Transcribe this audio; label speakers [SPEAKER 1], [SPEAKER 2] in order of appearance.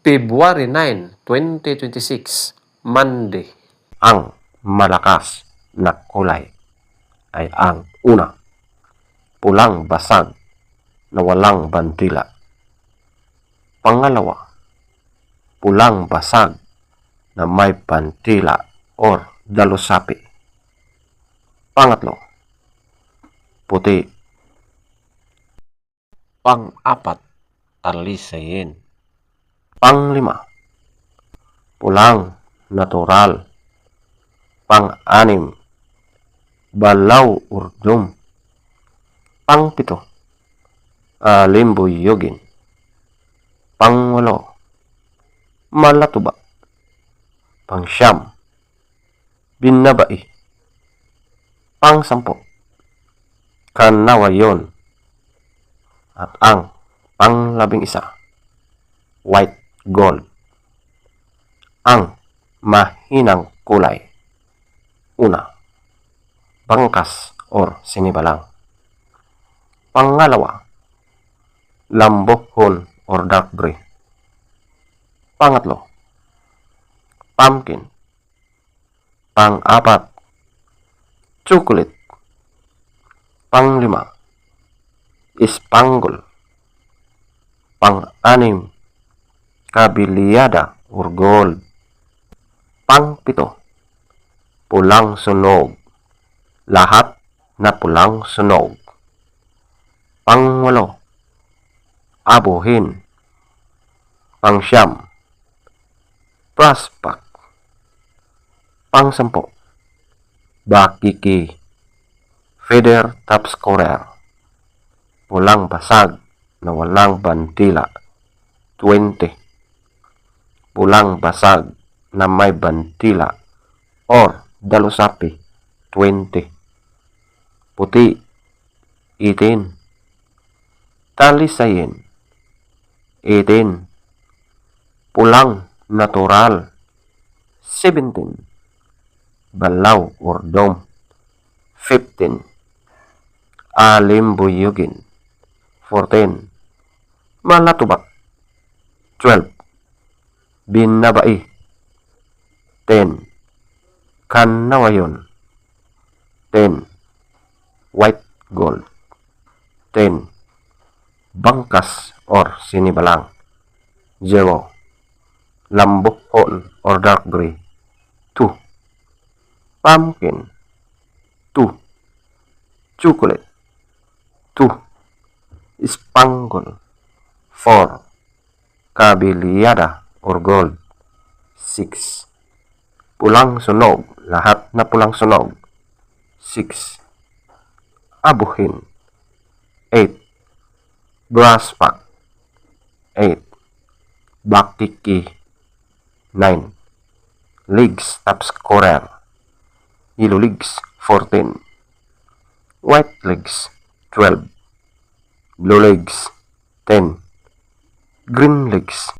[SPEAKER 1] February 9, 2026, Monday. Ang malakas na kulay ay ang una, pulang basag na walang bandila. Pangalawa, pulang basag na may bandila or dalusapi. Pangatlo, puti. Pang-apat, talisayin. Panglima, pulang natural. Pang-anim, balaw urdom. Pang-pito, alimbuyugin. Pang-walo, malatuba. Pang-siyam, binabai. Pang-sampo, kanawayon. At ang pang-labing-isa, white gold. Ang mahinang kulay. Una, bangkas or sinibalang. Pangalawa, lambohon or dark gray. Pangatlo, pumpkin. Pang-apat, chocolate. Panglima, spangle. Pang-anim, kabiliyada or gold. Pang-pito, pulang sunog. Lahat na pulang sunog. Pang-walo, abuhin. Pang-siyam, prospect. Pang-sampo, bakiki. Feather top scorer. Pulang basag na walang bandila, 20. Pulang basag na may bandila or dalusapi, 20. Puti, 18. Talisayin, 18. Pulang natural, 17. Balaw or dome, 15. Alimbuyugin, 14. Malatubak, 12. Binabai, 10. Kanawayon, 10. White gold, 10. Bangkas or sinibalang, 0. Lambohon or dark gray, 2. Pumpkin, 2. Chocolate, 2. Spangle, 4. Kabiliyada or gold, 6. Pulang sunog, lahat na pulang sunog, 6. Abuhin, 8. Brasspack, 8. Bakiki, 9. Legs top scorer, yellow legs, 14. White legs, 12. Blue legs, 10. Green legs,